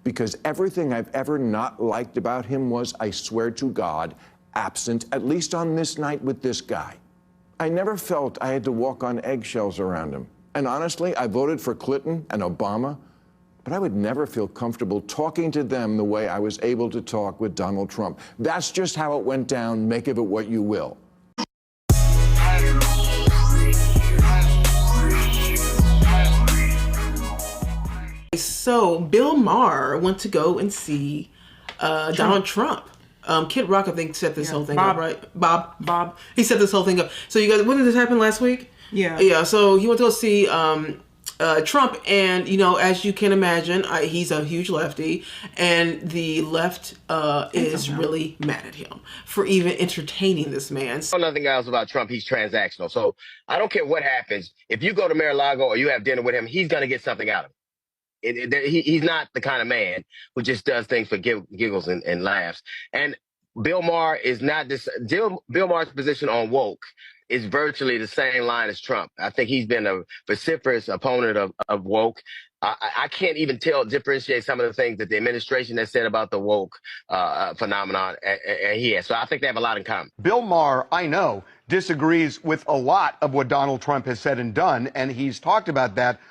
because everything I've ever not liked about him was, I swear to God, absent, at least on this night with this guy. I never felt I had to walk on eggshells around him. And honestly, I voted for Clinton and Obama, but I would never feel comfortable talking to them the way I was able to talk with Donald Trump. That's just how it went down. Make of it what you will. So Bill Maher went to go and see Donald Trump. Kid Rock, I think, set this whole thing up, right? Bob. He set this whole thing up. So you guys, when did this happen last week? Yeah. So he went to go see Trump, and as you can imagine, he's a huge lefty, and the left is really mad at him for even entertaining this man. So nothing else about Trump. He's transactional. So I don't care what happens. If you go to Mar-a-Lago or you have dinner with him, he's going to get something out of it. He's not the kind of man who just does things for giggles and laughs. And Bill Maher is not this. Bill Maher's position on woke is virtually the same line as Trump. I think he's been a vociferous opponent of woke. I can't even differentiate some of the things that the administration has said about the woke phenomenon, and he has. So I think they have a lot in common. Bill Maher, I know, disagrees with a lot of what Donald Trump has said and done, and he's talked about that.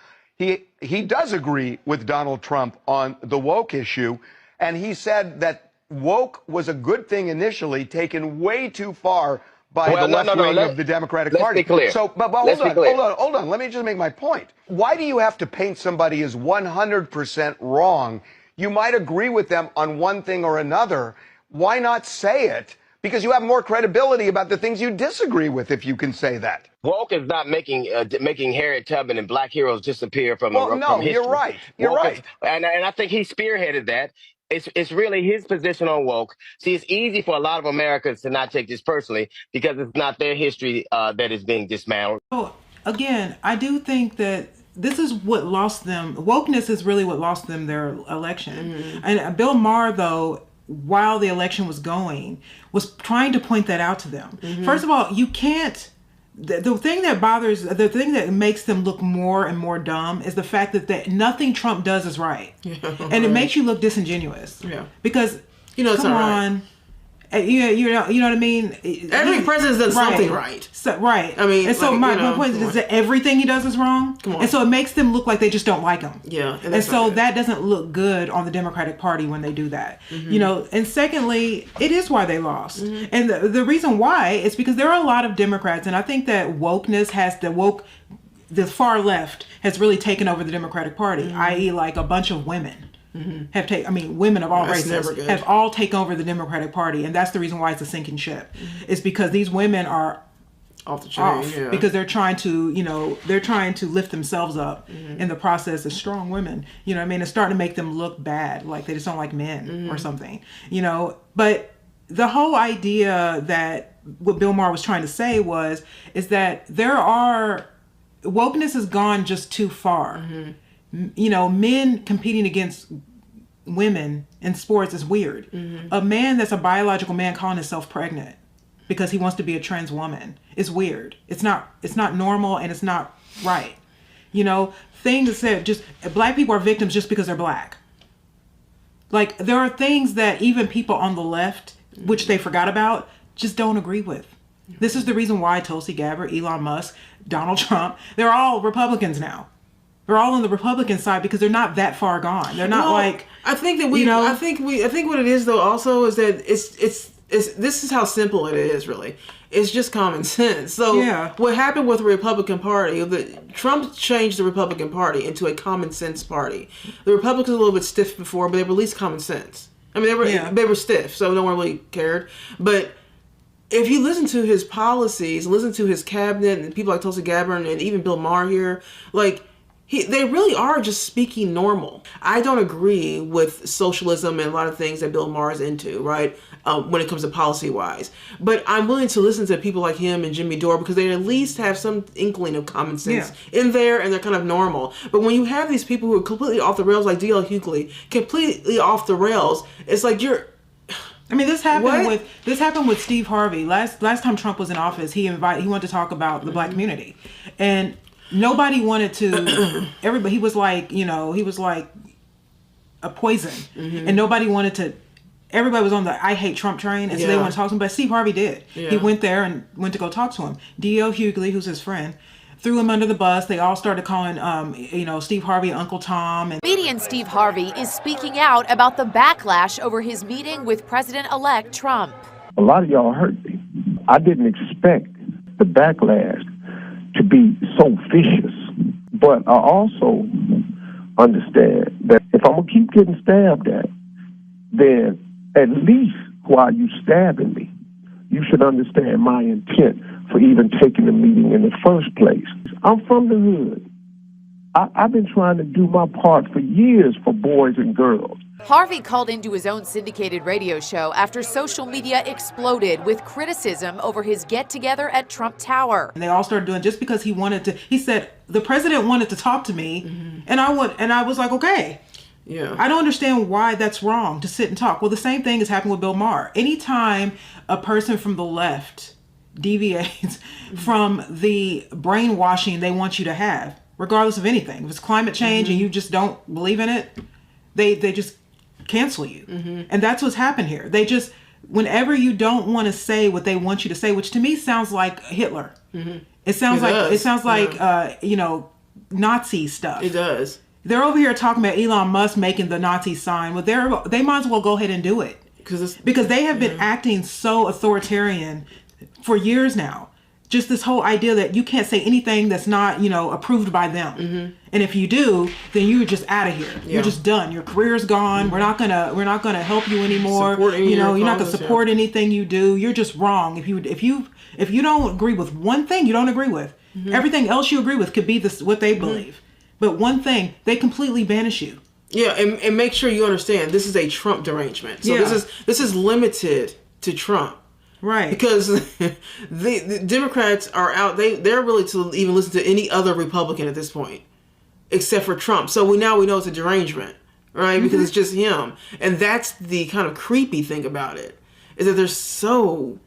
He does agree with Donald Trump on the woke issue, and he said that woke was a good thing initially, taken way too far by the left wing of the Democratic Party. Let's be clear. So, but hold on. Let me just make my point. Why do you have to paint somebody as 100% wrong? You might agree with them on one thing or another. Why not say it? Because you have more credibility about the things you disagree with if you can say that. Woke is not making Harriet Tubman and black heroes disappear from from history. You're right. You're right. And I think he spearheaded that. It's really his position on woke. See, it's easy for a lot of Americans to not take this personally because it's not their history that is being dismantled. So again, I do think that this is what lost them. Wokeness is really what lost them their election. Mm-hmm. And Bill Maher, though, while the election was going, was trying to point that out to them. Mm-hmm. First of all, you can't. The thing that makes them look more and more dumb is the fact that nothing Trump does is right. And it makes you look disingenuous. Yeah. Because, it's come not on. Right. You know what I mean? Every president's done something right. So, right. I mean, and so my point is that everything he does is wrong. Come on. And so it makes them look like they just don't like him. Yeah. And so that doesn't look good on the Democratic Party when they do that. Mm-hmm. And secondly, it is why they lost. Mm-hmm. And the reason why is because there are a lot of Democrats, and I think that wokeness has the far left has really taken over the Democratic Party, i.e. like a bunch of women. Mm-hmm. Women of all races have all taken over the Democratic Party, and that's the reason why it's a sinking ship. Mm-hmm. It's because these women are off the chain, because they're trying to, lift themselves up in the process as strong women. It's starting to make them look bad, like they just don't like men or something. But the whole idea that what Bill Maher was trying to say is that wokeness has gone just too far. Mm-hmm. Men competing against women in sports is weird. Mm-hmm. A man that's a biological man calling himself pregnant because he wants to be a trans woman is weird. It's not normal, and it's not right. Things that just black people are victims just because they're black. Like, there are things that even people on the left, which they forgot about, just don't agree with. Mm-hmm. This is the reason why Tulsi Gabbard, Elon Musk, Donald Trump, they're all Republicans now. They're all on the Republican side because they're not that far gone. They're not I think what it is though also is that it's this is how simple it is really. It's just common sense. So what happened with the Republican Party? Trump changed the Republican Party into a common sense party. The Republicans were a little bit stiff before, but they were at least common sense. I mean, they were stiff, so no one really cared. But if you listen to his policies, listen to his cabinet and people like Tulsi Gabbard and even Bill Maher here, they really are just speaking normal. I don't agree with socialism and a lot of things that Bill Maher is into, right? When it comes to policy-wise. But I'm willing to listen to people like him and Jimmy Dore because they at least have some inkling of common sense in there, and they're kind of normal. But when you have these people who are completely off the rails, like D.L. Hughley, completely off the rails, it's like you're... this happened with Steve Harvey. Last time Trump was in office, he wanted to talk about the black community. And nobody wanted to, everybody, he was like, a poison, and nobody wanted to. Everybody was on the I hate Trump train, and so they wanted to talk to him. But Steve Harvey did. Yeah. He went there and went to go talk to him. D.L. Hughley, who's his friend, threw him under the bus. They all started calling, Steve Harvey Uncle Tom. And Comedian Steve Harvey is speaking out about the backlash over his meeting with President-elect Trump. A lot of y'all hurt me. I didn't expect the backlash to be so vicious, but I also understand that if I'm going to keep getting stabbed at, then at least while you stabbing me, you should understand my intent for even taking the meeting in the first place. I'm from the hood. I've been trying to do my part for years for boys and girls. Harvey called into his own syndicated radio show after social media exploded with criticism over his get-together at Trump Tower. And they all started doing just because he wanted to. He said the president wanted to talk to me, and I was like, okay. Yeah. I don't understand why that's wrong to sit and talk. Well, the same thing has happened with Bill Maher. Anytime a person from the left deviates from the brainwashing they want you to have, regardless of anything, if it's climate change and you just don't believe in it, they just cancel you. And that's what's happened here. They just, whenever you don't want to say what they want you to say, which to me sounds like Hitler. It sounds like Nazi stuff. It does. They're over here talking about Elon Musk making the Nazi sign. Well, they might as well go ahead and do it. Because they have been acting so authoritarian for years now. Just this whole idea that you can't say anything that's not, approved by them. And if you do, then you're just out of here. You're just done. Your career's gone. We're not gonna help you anymore. You're not gonna support anything you do. You're just wrong. If you don't agree with one thing, you don't agree with. Everything else you agree with could be what they believe. But one thing, they completely banish you. Yeah, and make sure you understand this is a Trump derangement. So this is limited to Trump. Right. Because the Democrats are out, they're willing to even listen to any other Republican at this point, except for Trump. So we know it's a derangement, right? Because it's just him. And that's the kind of creepy thing about it, is that they're so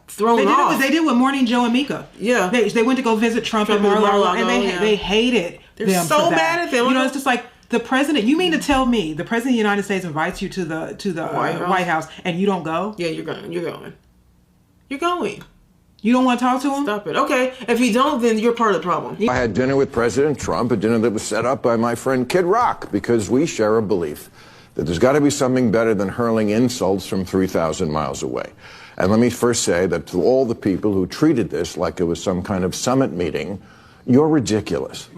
thrown off. They did with Morning Joe and Mika. Yeah. They went to go visit Trump at Mar-a-Lago, and they hated They're so mad at them. It's just like, the president, you mean to tell me the president of the United States invites you to the White House and you don't go? Yeah, you're going. You're going. You don't want to talk to him? Stop it. Okay. If you don't, then you're part of the problem. I had dinner with President Trump, a dinner that was set up by my friend Kid Rock, because we share a belief that there's got to be something better than hurling insults from 3,000 miles away. And let me first say that to all the people who treated this like it was some kind of summit meeting, you're ridiculous.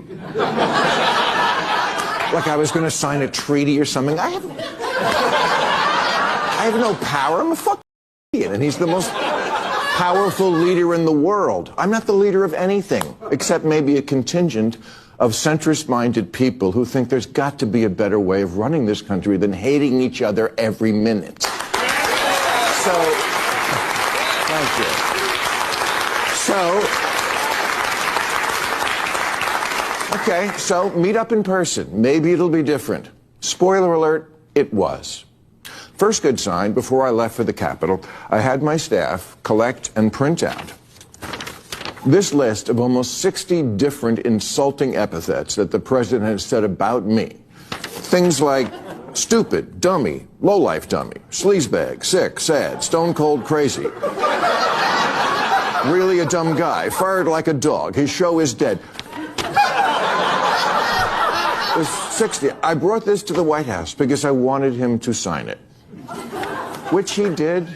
Like I was going to sign a treaty or something. I have no power. I'm a fucking idiot, and he's the most powerful leader in the world. I'm not the leader of anything, except maybe a contingent of centrist-minded people who think there's got to be a better way of running this country than hating each other every minute. So, thank you. Okay, so meet up in person. Maybe it'll be different. Spoiler alert, it was. First good sign, before I left for the Capitol, I had my staff collect and print out this list of almost 60 different insulting epithets that the president has said about me. Things like stupid, dummy, lowlife dummy, sleazebag, sick, sad, stone cold crazy. Really a dumb guy, fired like a dog, his show is dead. It was 60. I brought this to the White House because I wanted him to sign it, which he did.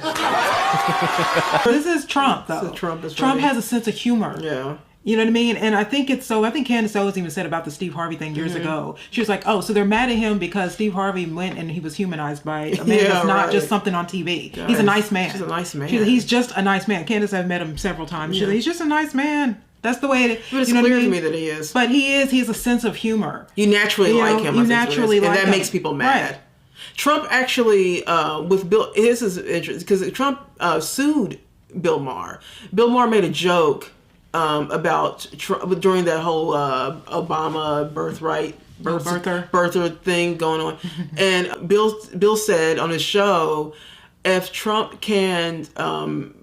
This is Trump, though. Trump has a sense of humor. Yeah. You know what I mean? And I think it's so. I think Candace Owens even said about the Steve Harvey thing years ago. She was like, "Oh, so they're mad at him because Steve Harvey went and he was humanized by a man that's not just something on TV. Guys, he's a nice man. He's a nice man. He's just a nice man." Candace, I've met him several times. He's just a nice man. That's the way it is. But it's clear to me that he is. But he is. He has a sense of humor. You naturally like him. You naturally like him. And that makes people mad. Right. Trump actually, with Bill, this is interesting because Trump sued Bill Maher. Bill Maher made a joke about Trump during that whole Obama birther thing going on. And Bill said on his show, if Trump can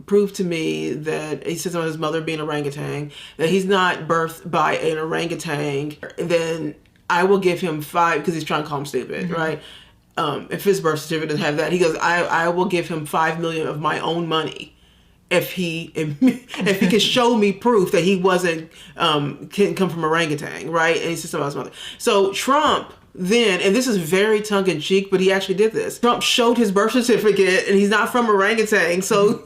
prove to me that, he says on his mother being an orangutan, that he's not birthed by an orangutan, then I will give him 5, because he's trying to call him stupid, right? if his birth certificate doesn't have that, he goes, I will give him $5 million of my own money if he can show me proof that he wasn't can come from orangutan, right? And he said something about his mother. So Trump then, and this is very tongue in cheek, but he actually did this. Trump showed his birth certificate, and he's not from orangutan. So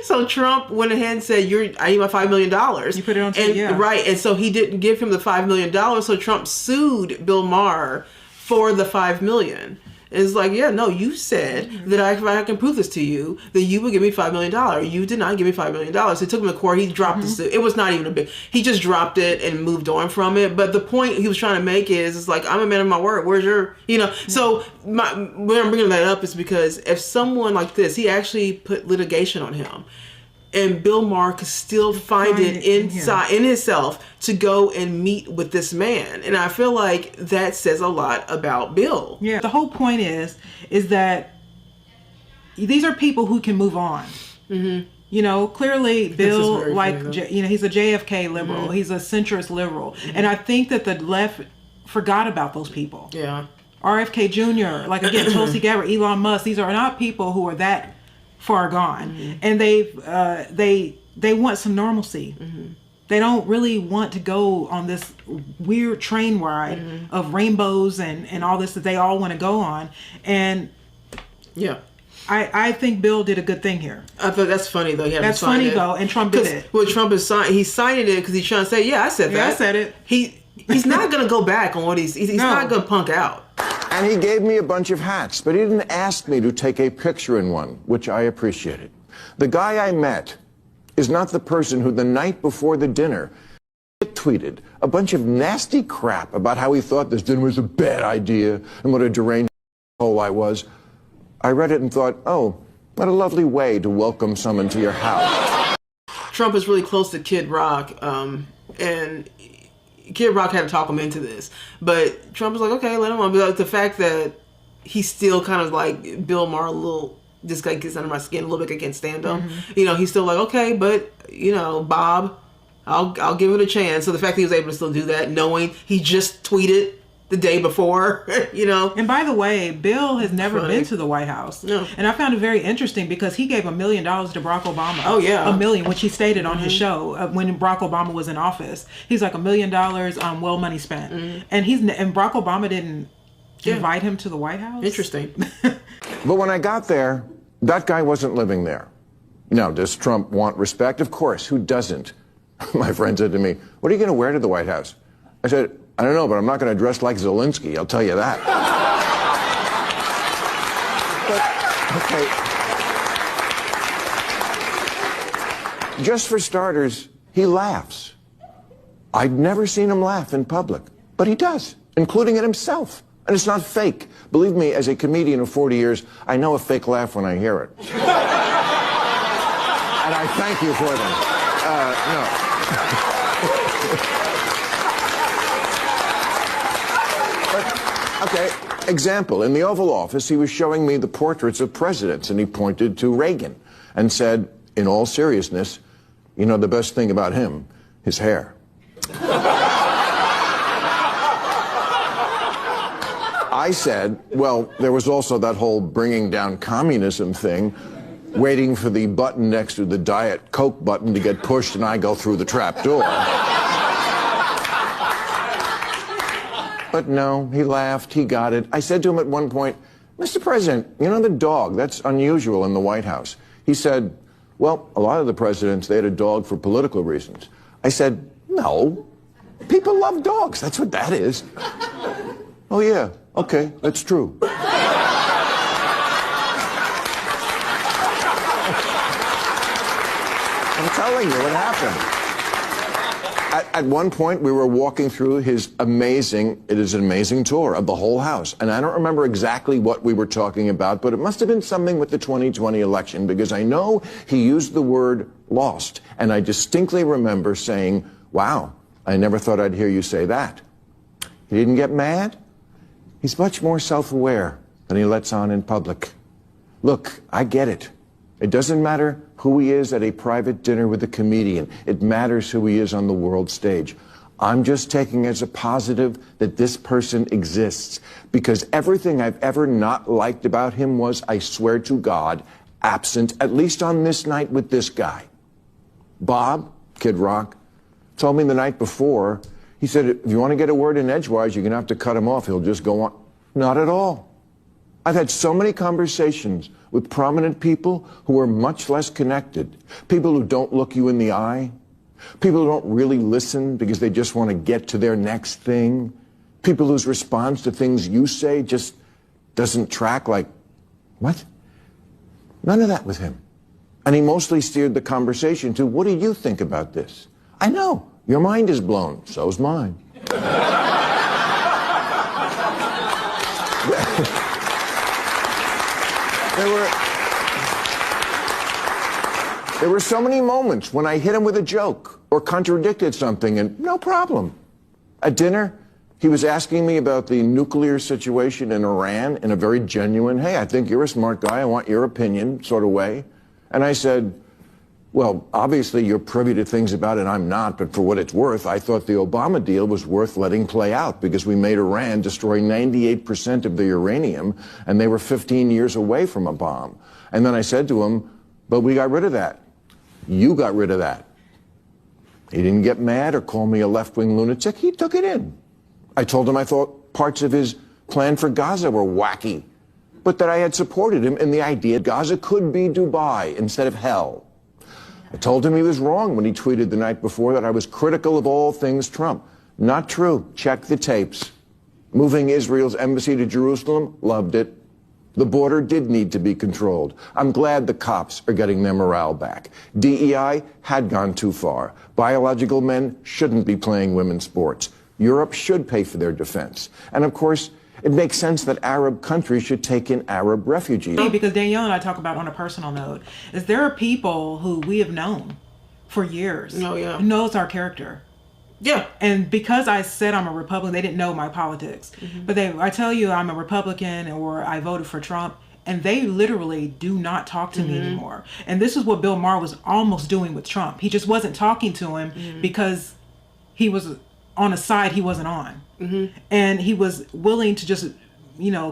so Trump went ahead and said, I need my $5 million. You put it on TV, yeah. Right, and so he didn't give him the $5 million. So Trump sued Bill Maher for the $5 million. It's like, yeah, no, you said that if I can prove this to you, that you would give me $5 million. You did not give me $5 million. It took him to court. He dropped the suit. It was not even a big, he just dropped it and moved on from it. But the point he was trying to make is, it's like, I'm a man of my word. Where's your, So when I'm bringing that up is because if someone like this, he actually put litigation on him. And Bill Maher could still find it inside in himself to go and meet with this man. And I feel like that says a lot about Bill. Yeah. The whole point is that these are people who can move on. Mm-hmm. Clearly Bill, he's a JFK liberal. Mm-hmm. He's a centrist liberal. Mm-hmm. And I think that the left forgot about those people. Yeah. RFK Jr., like again, Tulsi Gabbard, Elon Musk, these are not people who are that far gone. Mm-hmm. And they want some normalcy. Mm-hmm. They don't really want to go on this weird train ride of rainbows and all this that they all want to go on. And yeah, I think Bill did a good thing here. I thought that's funny though. That's funny though, and Trump did it. Well, Trump is he's signing it because he's trying to say, yeah, I said that. Yeah, I said it. He's not going to go back on what he's not going to punk out. And he gave me a bunch of hats, but he didn't ask me to take a picture in one, which I appreciated. The guy I met is not the person who the night before the dinner tweeted a bunch of nasty crap about how he thought this dinner was a bad idea and what a deranged hole I was. I read it and thought, oh, what a lovely way to welcome someone to your house. Trump is really close to Kid Rock, and Kid Rock had to talk him into this, but Trump was like, okay, let him on. But the fact that he's still kind of like Bill Maher a little, this guy gets under my skin a little bit, I can't stand him. Mm-hmm. He's still like, okay, but Bob, I'll give it a chance. So the fact that he was able to still do that, knowing he just tweeted the day before, And by the way, Bill has never been to the White House. No. And I found it very interesting because he gave $1 million to Barack Obama. Oh, yeah. $1 million, which he stated on his show when Barack Obama was in office. He's like $1 million well money spent. Mm-hmm. And Barack Obama didn't invite him to the White House. Interesting. But when I got there, that guy wasn't living there. Now, does Trump want respect? Of course. Who doesn't? My friend said to me, what are you going to wear to the White House? I said, I don't know, but I'm not going to dress like Zelensky, I'll tell you that. But, okay. Just for starters, he laughs. I'd never seen him laugh in public, but he does, including at himself. And it's not fake. Believe me, as a comedian of 40 years, I know a fake laugh when I hear it. And I thank you for them. No. Okay, example. In the Oval Office, he was showing me the portraits of presidents, and he pointed to Reagan and said, in all seriousness, the best thing about him, his hair. I said, well, there was also that whole bringing down communism thing, waiting for the button next to the Diet Coke button to get pushed and I go through the trap door. But no, he laughed, he got it. I said to him at one point, Mr. President, the dog, that's unusual in the White House. He said, well, a lot of the presidents, they had a dog for political reasons. I said, no, people love dogs, that's what that is. Oh yeah, okay, that's true. I'm telling you what happened. At one point, we were walking through it is an amazing tour of the whole house. And I don't remember exactly what we were talking about, but it must have been something with the 2020 election, because I know he used the word lost. And I distinctly remember saying, wow, I never thought I'd hear you say that. He didn't get mad. He's much more self-aware than he lets on in public. Look, I get it. It doesn't matter who he is at a private dinner with a comedian. It matters who he is on the world stage. I'm just taking as a positive that this person exists, because everything I've ever not liked about him was, I swear to God, absent, at least on this night with this guy. Bob, Kid Rock, told me the night before, he said, if you want to get a word in edgewise, you're going to have to cut him off. He'll just go on. Not at all. I've had so many conversations with prominent people who are much less connected, people who don't look you in the eye, people who don't really listen because they just want to get to their next thing, people whose response to things you say just doesn't track, like, what? None of that with him. And he mostly steered the conversation to, what do you think about this? I know, your mind is blown, so's mine. There were so many moments when I hit him with a joke or contradicted something, and no problem. At dinner, he was asking me about the nuclear situation in Iran in a very genuine, hey, I think you're a smart guy, I want your opinion sort of way. And I said, well, obviously you're privy to things about it I'm not, but for what it's worth, I thought the Obama deal was worth letting play out because we made Iran destroy 98% of the uranium, and they were 15 years away from a bomb. And then I said to him, but we got rid of that. You got rid of that. He didn't get mad or call me a left-wing lunatic. He took it in. I told him I thought parts of his plan for Gaza were wacky, but that I had supported him in the idea Gaza could be Dubai instead of hell. I told him he was wrong when he tweeted the night before that I was critical of all things Trump. Not true. Check the tapes. Moving Israel's embassy to Jerusalem, loved it. The border did need to be controlled. I'm glad the cops are getting their morale back. DEI had gone too far. Biological men shouldn't be playing women's sports. Europe should pay for their defense. And of course, it makes sense that Arab countries should take in Arab refugees. Because Danielle and I talk about on a personal note, is there are people who we have known for years. Oh, yeah. Who knows our character. Yeah. And because I said I'm a Republican, they didn't know my politics. Mm-hmm. But I tell you I'm a Republican or I voted for Trump, and they literally do not talk to me anymore. And this is what Bill Maher was almost doing with Trump. He just wasn't talking to him because he was on a side he wasn't on. And he was willing to just,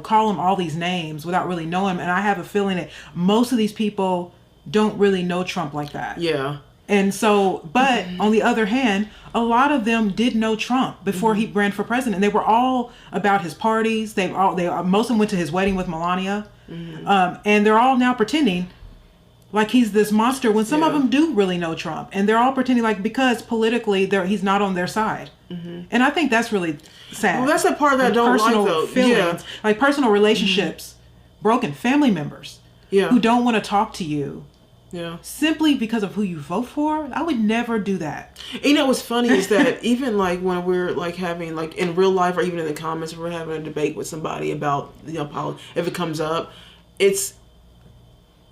call him all these names without really knowing him. And I have a feeling that most of these people don't really know Trump like that. Yeah. And so, but on the other hand, a lot of them did know Trump before he ran for president. They were all about his parties. Most of them went to his wedding with Melania. And they're all now pretending like he's this monster when some of them do really know Trump. And they're all pretending like because politically he's not on their side. And I think that's really sad. Well, that's the part that I don't like, though. Feelings, like personal relationships, broken family members who don't want to talk to you. Yeah. Simply because of who you vote for, I would never do that. What's funny is that even like when we're like having like in real life or even in the comments, we're having a debate with somebody about if it comes up, it's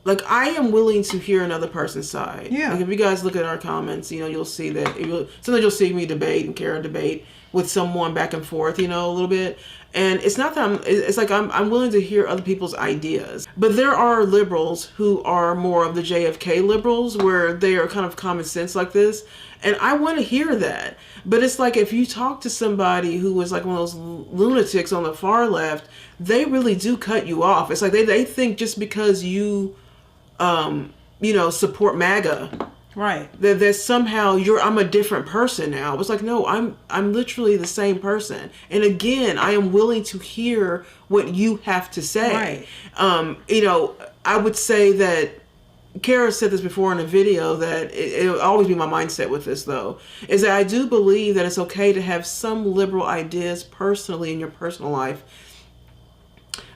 like I am willing to hear another person's side. Yeah. Like if you guys look at our comments, you'll see that sometimes you'll see me debate and Kara debate with someone back and forth, a little bit. And it's not that it's like I'm willing to hear other people's ideas. But there are liberals who are more of the JFK liberals where they are kind of common sense like this. And I want to hear that. But it's like if you talk to somebody who was like one of those lunatics on the far left, they really do cut you off. It's like they think just because you, support MAGA, right, that somehow I'm a different person now. It's like, no, I'm literally the same person. And again, I am willing to hear what you have to say. Right. I would say that Kara said this before in a video that it'll always be my mindset with this though, is that I do believe that it's okay to have some liberal ideas personally in your personal life,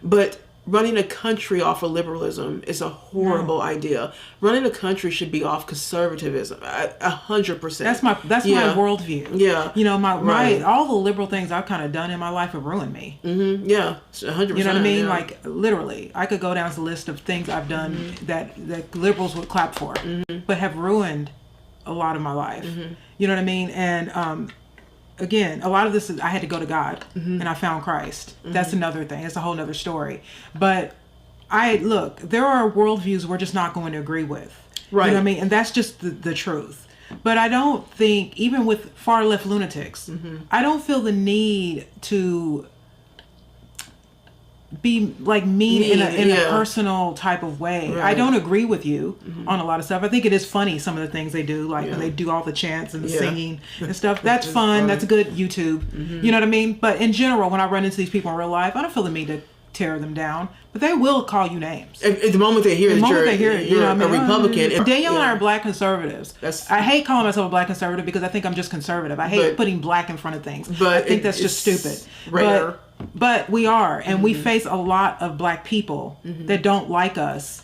but running a country off of liberalism is a horrible idea. Running a country should be off conservatism, 100%. That's my worldview. Yeah. My all the liberal things I've kind of done in my life have ruined me. Yeah, 100%. You know what I mean? Yeah. Like literally, I could go down the list of things I've done that liberals would clap for, but have ruined a lot of my life. You know what I mean? And again, a lot of this is I had to go to God and I found Christ. That's another thing. It's a whole nother story. But there are worldviews we're just not going to agree with. Right. You know what I mean? And that's just the truth. But I don't think, even with far left lunatics, I don't feel the need to be like mean in a personal type of way. Right. I don't agree with you on a lot of stuff. I think it is funny, some of the things they do, like when they do all the chants and the singing and stuff. That's fun. That's good YouTube. You know what I mean? But in general, when I run into these people in real life, I don't feel the need to tear them down. But they will call you names. At the moment they hear that you're a Republican. Danielle and I are black conservatives. I hate calling myself a black conservative because I think I'm just conservative. I hate putting black in front of things. But I think that's just stupid. Rare. But we are, and we face a lot of black people that don't like us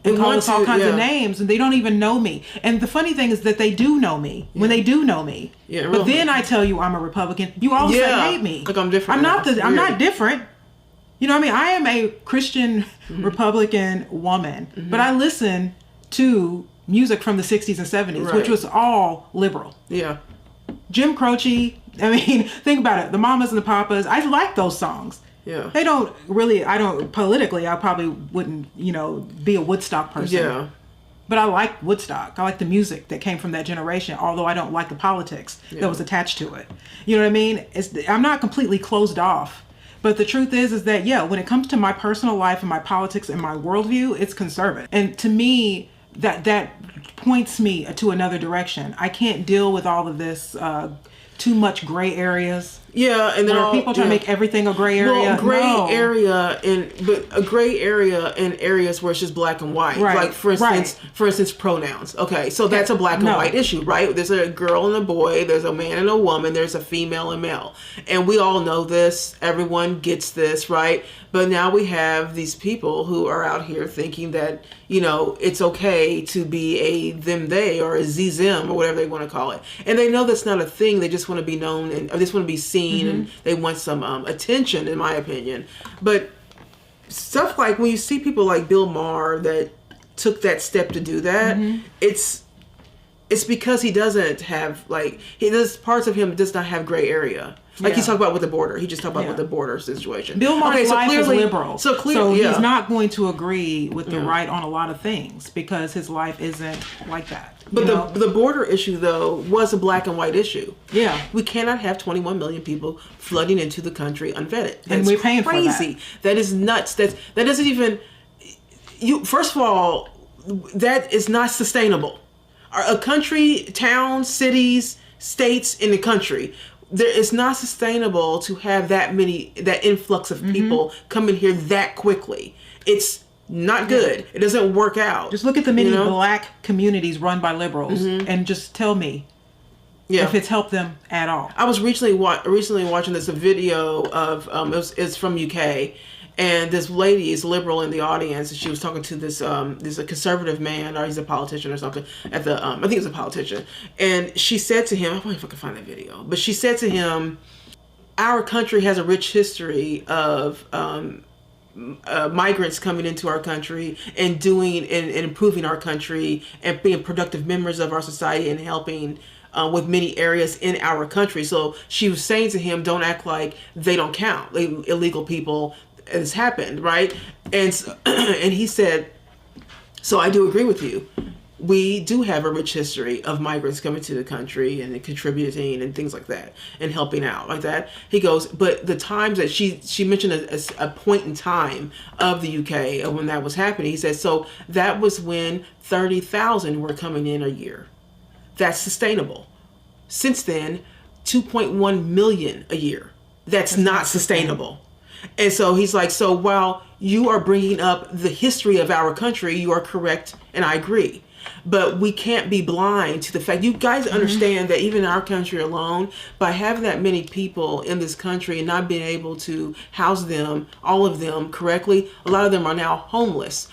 and call us all kinds of names, and they don't even know me. And the funny thing is that they do know me when they do know me. Yeah, but then I tell you I'm a Republican. You all say hate me. Like I'm different. I'm not different. You know what I mean? I am a Christian Republican woman, but I listen to music from the 60s and 70s, which was all liberal. Yeah. Jim Croce, I mean, think about it. The Mamas and the Papas, I like those songs. Yeah. They don't really, politically, I probably wouldn't, be a Woodstock person. Yeah. But I like Woodstock. I like the music that came from that generation, although I don't like the politics that was attached to it. You know what I mean? I'm not completely closed off. But the truth is that, when it comes to my personal life and my politics and my worldview, it's conservative. And to me, that points me to another direction. I can't deal with all of this too much gray areas. Yeah, and then people try to make everything a gray area. Well, a gray area in areas where it's just black and white. Right. Like for instance, pronouns. Okay, so that's a black and white issue, right? There's a girl and a boy, there's a man and a woman, there's a female and male. And we all know this, everyone gets this, right? But now we have these people who are out here thinking that, it's okay to be a them they or a z them or whatever they want to call it. And they know that's not a thing. They just want to be known and they just want to be seen and they want some attention, in my opinion. But stuff like when you see people like Bill Maher that took that step to do that, it's because he doesn't have parts of him does not have gray area. Like he's talking about with the border. He just talked about with the border situation. Bill Maher's life is liberal. So he's not going to agree with the right on a lot of things because his life isn't like that. But the border issue, though, was a black and white issue. Yeah. We cannot have 21 million people flooding into the country unvetted. And we're paying for that. Crazy. That is nuts. That doesn't even... First of all, that is not sustainable. A country, towns, cities, states in the country... It's not sustainable to have that influx of people come in here that quickly. It's not good. It doesn't work out. Just look at the many black communities run by liberals and just tell me if it's helped them at all. I was recently watching this video of it's from UK, and this lady is liberal in the audience, and she was talking to this a conservative man, or he's a politician or something at the I think he's a politician, and she said to him, I wonder if I can find that video, but she said to him, our country has a rich history of migrants coming into our country and doing and improving our country and being productive members of our society and helping with many areas in our country. So she was saying to him, don't act like they don't count, illegal people. Has happened, right? And he said, so I do agree with you. We do have a rich history of migrants coming to the country and contributing and things like that and helping out like that. He goes, but the times that she mentioned a point in time of the UK of when that was happening. He said, so that was when 30,000 were coming in a year. That's sustainable. Since then, 2.1 million a year. That's not sustainable. And so he's like, so while you are bringing up the history of our country, you are correct, and I agree. But we can't be blind to the fact, you guys understand that even in our country alone, by having that many people in this country and not being able to house them, all of them correctly, a lot of them are now homeless.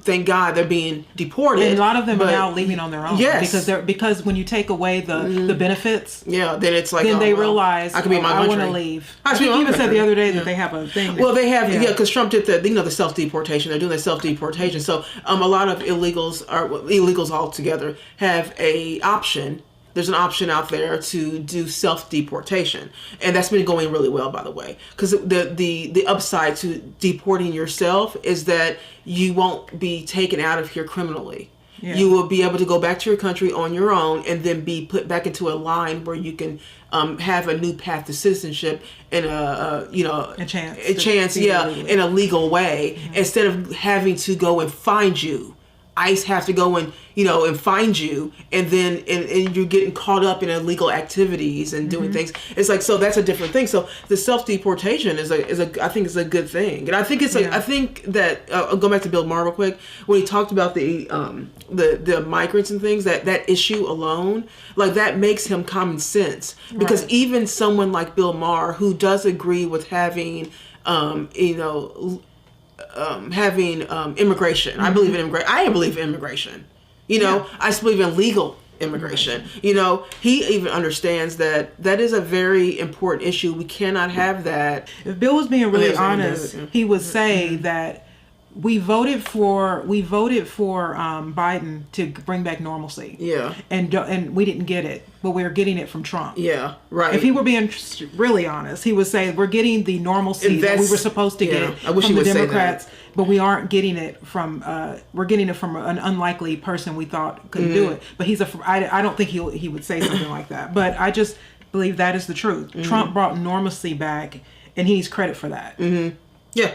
Thank God they're being deported. And a lot of them are now leaving on their own. Yes. Because when you take away the benefits, then it's like, then they realize, I can be in my country. I want to leave. I think you even said the other day that they have a thing. Well, they have, because Trump did the self-deportation. They're doing the self-deportation. So a lot of illegals altogether have a option. There's an option out there to do self-deportation, and that's been going really well, by the way. Because the upside to deporting yourself is that you won't be taken out of here criminally. you will be able to go back to your country on your own and then be put back into a line where you can have a new path to citizenship and a chance in a legal way, instead of having to go and find you. ICE have to go and find you, and then and you're getting caught up in illegal activities and doing things. It's like, so that's a different thing. So the self-deportation is I think is a good thing, and I think it's I think that I'll go back to Bill Maher real quick when he talked about the migrants and things, that issue alone, like, that makes him common sense, because even someone like Bill Maher, who does agree with having immigration. I believe in immigration. I believe in immigration. I just believe in legal immigration. He even understands that is a very important issue. We cannot have that. If Bill was being really honest, he would say that we voted for Biden to bring back normalcy. Yeah. And we didn't get it, but we're getting it from Trump. Yeah, right. If he were being really honest, he would say we're getting the normalcy that we were supposed to get from the Democrats, but we aren't getting it from we're getting it from an unlikely person we thought couldn't do it. But I don't think he would say something like that. But I just believe that is the truth. Trump brought normalcy back, and he needs credit for that. Yeah.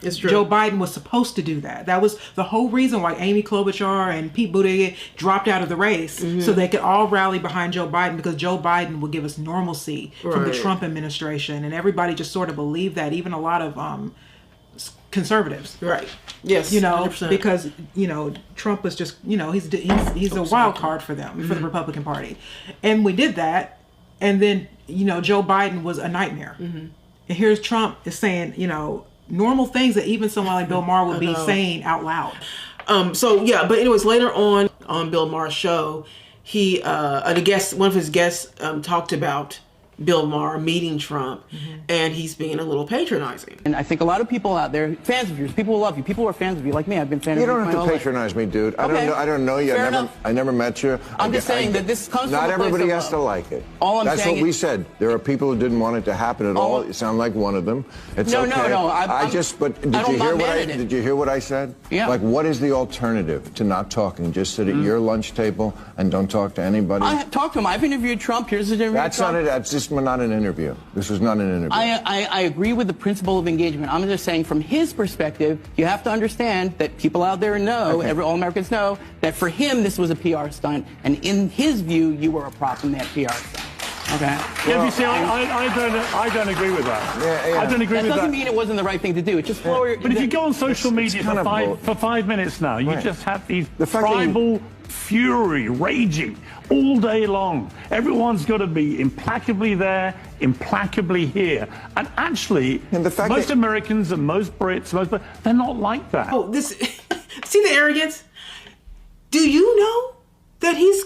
It's true. Joe Biden was supposed to do that. That was the whole reason why Amy Klobuchar and Pete Buttigieg dropped out of the race, so they could all rally behind Joe Biden, because Joe Biden would give us normalcy from the Trump administration, and everybody just sort of believed that, even a lot of conservatives. Right. Yes. 100%. Because Trump was just he's a wild card for them, for the Republican Party, and we did that, and then Joe Biden was a nightmare, and here's Trump is saying normal things that even someone like Bill Maher would be saying out loud. But anyways, later on Bill Maher's show, he one of his guests talked about Bill Maher meeting Trump, and he's being a little patronizing. And I think a lot of people out there, fans of yours, people who love you, people who are fans of you, like me, I've been fans of you. You don't have to patronize me, dude. Okay. I don't know you. I never met you. I'm just saying that this comes from not everybody has to like it. That's what we said. There are people who didn't want it to happen at all. You sound like one of them. It's okay. No. But did you hear what I said? Yeah. Like, what is the alternative to not talking? Just sit at your lunch table and don't talk to anybody? I talk to him. I've interviewed Trump. Here's the interview. That's not it. That's just not an interview. This was not an interview. I agree with the principle of engagement. I'm just saying, from his perspective, you have to understand that people out there know, all Americans know, that for him this was a PR stunt, and in his view, you were a prop in that PR stunt. Okay. Well, you see, I don't agree with that. I don't agree with that. That doesn't mean it wasn't the right thing to do. It just But if you go on social media for 5 minutes now, you just have these tribal fury raging all day long. Everyone's got to be implacably there, implacably here. And actually, most Americans and most Brits, they're not like that. Oh, see the arrogance? Do you know that he's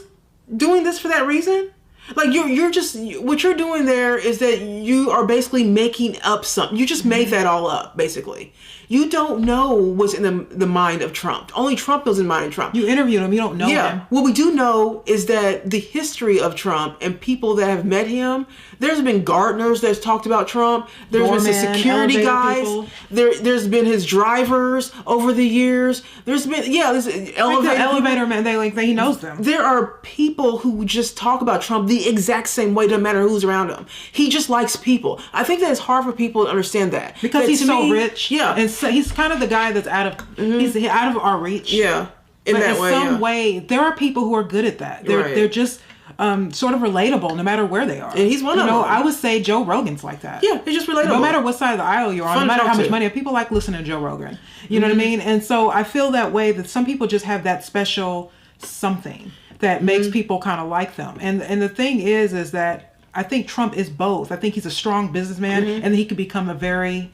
doing this for that reason? Like, you're just, what you're doing there is that you are basically making up something. You just made that all up, basically. You don't know what's in the mind of Trump. Only Trump knows in the mind of Trump. You interviewed him. You don't know him. What we do know is that the history of Trump and people that have met him, there's been gardeners that's talked about Trump. There's been some security guys. There's been his drivers over the years. There's been, there's elevator man. He knows them. There are people who just talk about Trump the exact same way, doesn't matter who's around him. He just likes people. I think that it's hard for people to understand that. Because he's so rich. Yeah. And so he's kind of the guy that's he's out of our reach. Yeah. In some way, there are people who are good at that. They're just sort of relatable no matter where they are. And he's one of them. I would say Joe Rogan's like that. Yeah, he's just relatable. No matter what side of the aisle you're on, no matter how much money, people like listening to Joe Rogan. You know what I mean? And so I feel that way, that some people just have that special something that makes people kind of like them. And the thing is that I think Trump is both. I think he's a strong businessman, and he could become a very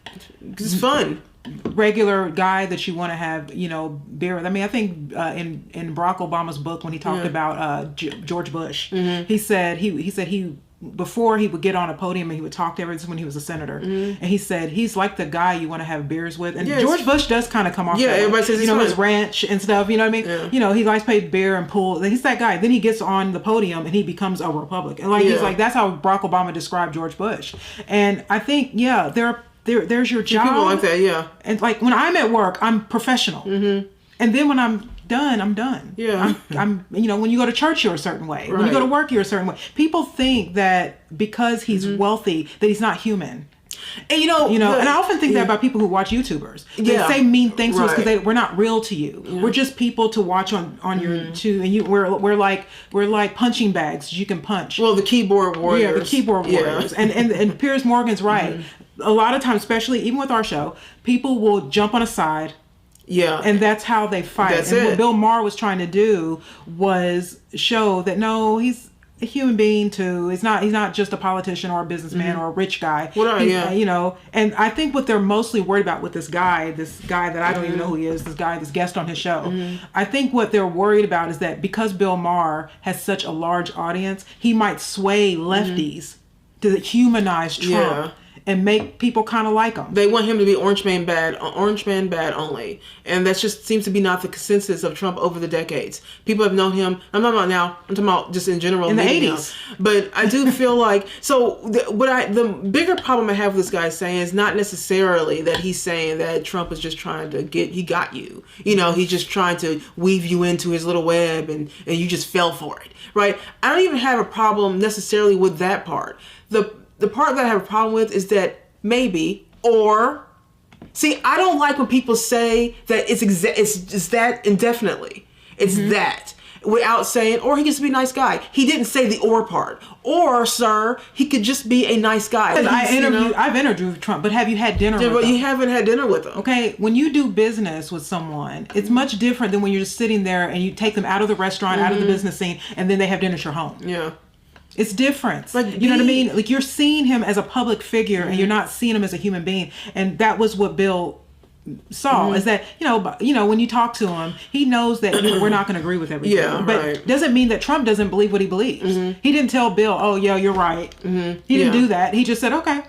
regular guy that you want to have, beer with. I mean, I think in Barack Obama's book, when he talked about George Bush, he said before he would get on a podium and he would talk to everyone when he was a senator, and he said he's like the guy you want to have beers with. And George Bush does kind of come off that everybody says his ranch and stuff, you know what I mean? He likes to play beer and pool. He's that guy. Then he gets on the podium and he becomes a Republican. He's like, that's how Barack Obama described George Bush. And I think there's your job. People like that, And like when I'm at work, I'm professional. And then when I'm done, I'm done. Yeah. I'm when you go to church, you're a certain way. When you go to work, you're a certain way. People think that because he's wealthy, that he's not human. And and I often think that about people who watch YouTubers. They say mean things to us because we're not real to you. Yeah. We're just people to watch on your and we're like punching bags you can punch. Well, the keyboard warriors. Yeah, the keyboard warriors. And Piers Morgan's right. A lot of times, especially even with our show, people will jump on a side. Yeah. And that's how they fight. That's and what Bill Maher was trying to do was show that no, he's a human being too. He's not just a politician or a businessman or a rich guy. And I think what they're mostly worried about with this guy that I don't even know who he is, this guest on his show. I think what they're worried about is that because Bill Maher has such a large audience, he might sway lefties to humanize Trump. And make people kind of like him. They want him to be orange man bad only, and that just seems to be not the consensus of Trump over the decades. People have known him. I'm not about now. I'm talking about just in general in the 80s. But I do feel like the bigger problem I have with this guy saying is not necessarily that he's saying that Trump is just trying to he got you. He's just trying to weave you into his little web, and you just fell for it, right? I don't even have a problem necessarily with that part. The part that I have a problem with is that maybe, or, see, I don't like when people say that it's that indefinitely. It's that, without saying, or he gets to be a nice guy. He didn't say the or part. Or, sir, he could just be a nice guy. I've interviewed Trump, but have you had dinner with him? You haven't had dinner with him. Okay, when you do business with someone, it's much different than when you're just sitting there and you take them out of the restaurant, out of the business scene, and then they have dinner at your home. Yeah. It's different. You know what I mean? Like, you're seeing him as a public figure and you're not seeing him as a human being. And that was what Bill saw, is that, when you talk to him, he knows that we're not going to agree with everything. Yeah, but doesn't mean that Trump doesn't believe what he believes. He didn't tell Bill, oh, yeah, you're right. He didn't do that. He just said, okay.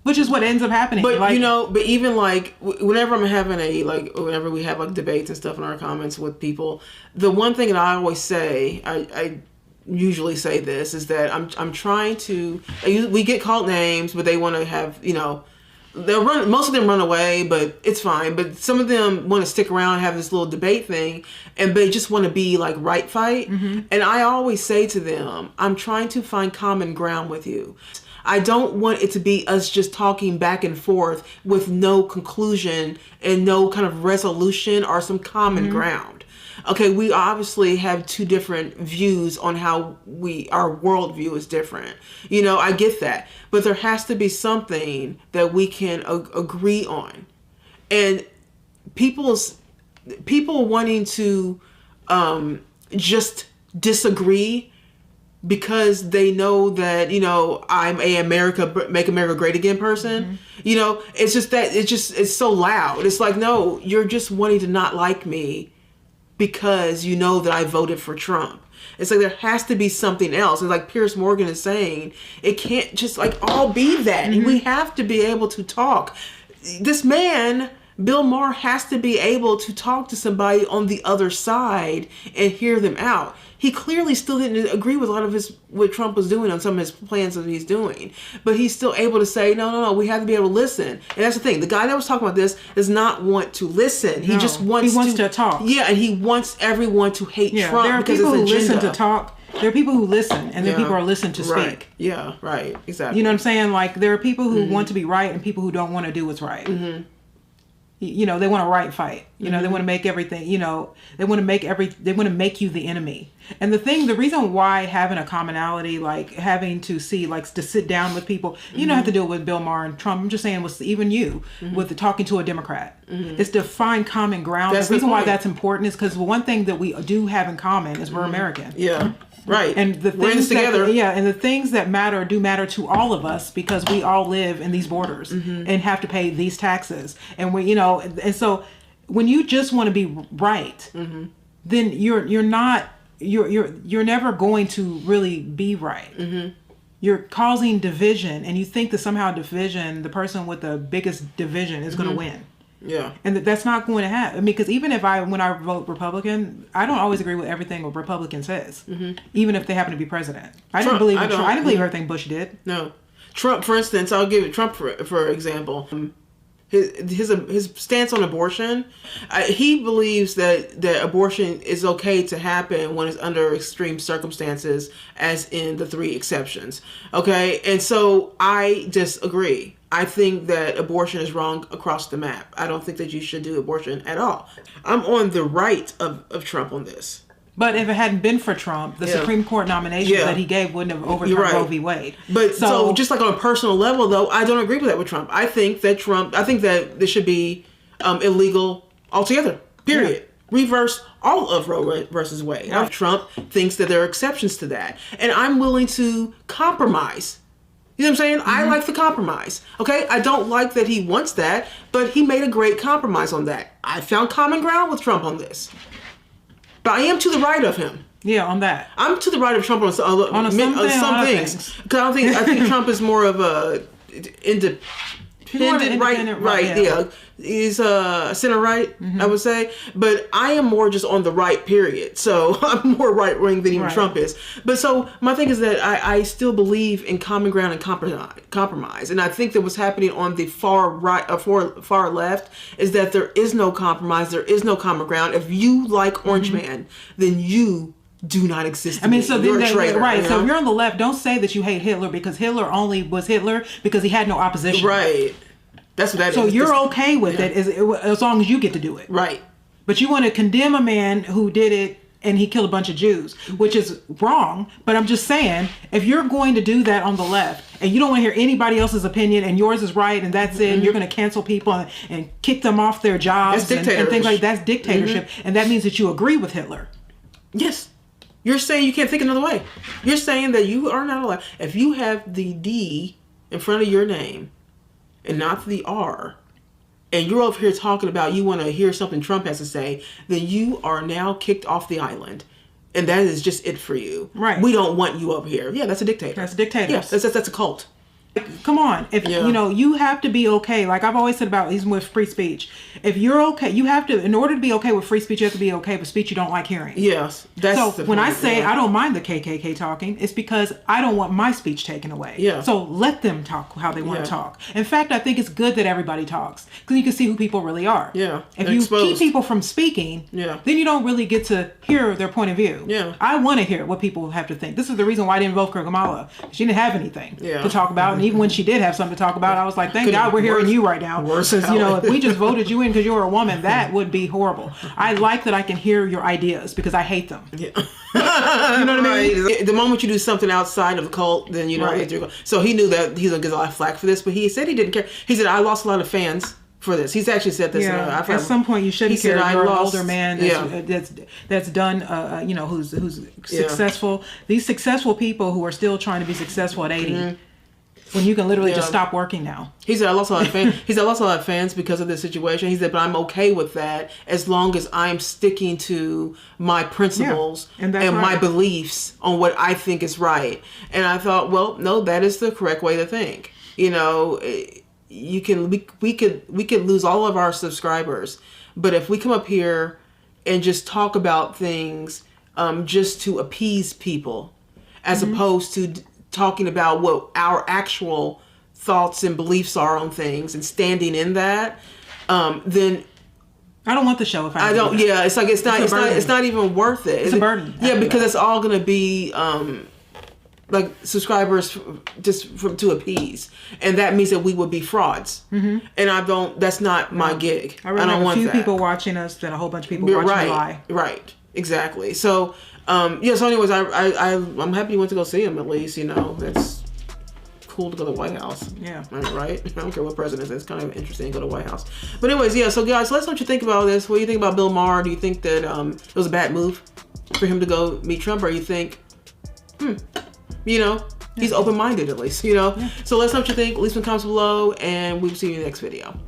Which is what ends up happening. But, but even whenever I'm having whenever we have debates and stuff in our comments with people, the one thing that I always say, I usually say this, is that I'm trying to, we get called names, but they want to have, most of them run away, but it's fine. But some of them want to stick around and have this little debate thing, and they just want to be right fight. And I always say to them, I'm trying to find common ground with you. I don't want it to be us just talking back and forth with no conclusion and no kind of resolution or some common ground. Okay, we obviously have two different views on how our worldview is different. I get that. But there has to be something that we can agree on. And people wanting to just disagree because they know that, I'm a make America great again person. It's just that it's so loud. It's like, no, you're just wanting to not like me because you know that I voted for Trump. It's like there has to be something else. And like Piers Morgan is saying, it can't just all be that. And we have to be able to talk. This man, Bill Maher, has to be able to talk to somebody on the other side and hear them out. He clearly still didn't agree with a lot of what Trump was doing on some of his plans that he's doing. But he's still able to say, no, we have to be able to listen. And that's the thing. The guy that was talking about this does not want to listen. He just wants to talk. Yeah, and he wants everyone to hate Trump. There are because people who agenda. listen to talk. There are people who listen, and there are people who are listened to speak. Yeah, right. Exactly. You know what I'm saying? There are people who want to be right and people who don't want to do what's right. They want a right fight. They want to make everything, they want to make you the enemy. And the reason why having a commonality, having to see, to sit down with people, you don't have to do it with Bill Maher and Trump. I'm just saying with even you, with talking to a Democrat, is to find common ground. That's the reason why that's important is because one thing that we do have in common is we're American. Yeah. Right. And the things together. And the things that matter do matter to all of us because we all live in these borders and have to pay these taxes. And and so when you just want to be right, then you're never going to really be right. You're causing division, and you think that somehow the person with the biggest division is going to win. Yeah. And that's not going to happen. Because even when I vote Republican, I don't always agree with everything a Republican says, even if they happen to be president. I didn't believe everything Bush did. No. Trump, for instance, I'll give Trump for example. his stance on abortion. He believes that abortion is okay to happen when it's under extreme circumstances, as in the 3 exceptions. Okay, and so I disagree. I think that abortion is wrong across the map. I don't think that you should do abortion at all. I'm on the right of Trump on this. But if it hadn't been for Trump, the Supreme Court nomination that he gave wouldn't have overturned Roe v. Wade. But so just like on a personal level, though, I don't agree with that with Trump. I think that this should be illegal altogether. Period. Yeah. Reverse all of Roe versus Wade. Right. Trump thinks that there are exceptions to that, and I'm willing to compromise. You know what I'm saying? Mm-hmm. I like the compromise. Okay, I don't like that he wants that, but he made a great compromise on that. I found common ground with Trump on this. But I am to the right of him. Yeah, on that. I'm to the right of Trump on some things. Because I think Trump is more of a independent right. Yeah, he's center right. Mm-hmm. I would say, but I am more just on the right. Period. So I'm more right wing than even Trump is. But so my thing is that I still believe in common ground and compromise, and I think that what's happening on the far right, far left, is that there is no compromise. There is no common ground. If you like Orange Man, then you do not exist. I mean, so you're a traitor, right? You know? So if you're on the left, don't say that you hate Hitler because Hitler only was Hitler because he had no opposition. Right. That's what that is. So you're okay with it as long as you get to do it. Right. But you want to condemn a man who did it and he killed a bunch of Jews, which is wrong. But I'm just saying, if you're going to do that on the left and you don't want to hear anybody else's opinion and yours is right and that's it, and you're going to cancel people and kick them off their jobs and things like that, that's dictatorship. And that means that you agree with Hitler. Yes. You're saying you can't think another way. You're saying that you are not allowed. If you have the D in front of your name and not the R, and you're over here talking about you want to hear something Trump has to say, then you are now kicked off the island. And that is just it for you. Right. We don't want you over here. Yeah, that's a dictator. That's a dictator. Yeah, that's a cult. Come on. If you know, you have to be okay. Like I've always said about even with free speech. If you're okay, you have to, in order to be okay with free speech, you have to be okay with speech you don't like hearing. Yes. That's so when I say I don't mind the KKK talking, it's because I don't want my speech taken away. Yeah. So let them talk how they want to talk. In fact, I think it's good that everybody talks because you can see who people really are. Yeah. If you keep people from speaking, then you don't really get to hear their point of view. Yeah. I want to hear what people have to think. This is the reason why I didn't vote for Kamala. She didn't have anything to talk about. And even when she did have something to talk about, I was like, thank God we're hearing you right now. Because, you know, if we just voted you in because you're a woman, that would be horrible. I like that I can hear your ideas because I hate them. Yeah. You know what I mean? The moment you do something outside of the cult, then you know. So he knew that he's going to get a lot of flack for this, but he said he didn't care. He said, I lost a lot of fans for this. He's actually said this. At some point, you shouldn't care. You're an older man that's done, you know, who's successful. These successful people who are still trying to be successful at 80, when you can literally just stop working now. He said, I lost a lot of fans. He said, I lost a lot of fans because of this situation. He said, but I'm okay with that as long as I'm sticking to my principles and my beliefs on what I think is right. And I thought, well, no, that is the correct way to think. You know, we could lose all of our subscribers, but if we come up here and just talk about things just to appease people, as opposed to talking about what our actual thoughts and beliefs are on things and standing in that, then I don't want the show if I don't. Yeah, it's like it's not even worth it. It's a burden. Yeah, because it's all gonna be like subscribers just to appease, and that means that we would be frauds. And I don't. That's not my gig. I don't want a few people watching us than a whole bunch of people watching me lie. Right. Exactly. So. So anyways, I'm happy you went to go see him at least, you know. That's cool to go to the White House. Yeah. Right? I don't care what president is. It's kind of interesting to go to the White House. But anyways, so guys, let us know what you think about this. What do you think about Bill Maher? Do you think that it was a bad move for him to go meet Trump? Or you think, you know, he's open-minded at least, you know? Yeah. So let us know what you think. Leave some comments below, and we'll see you in the next video.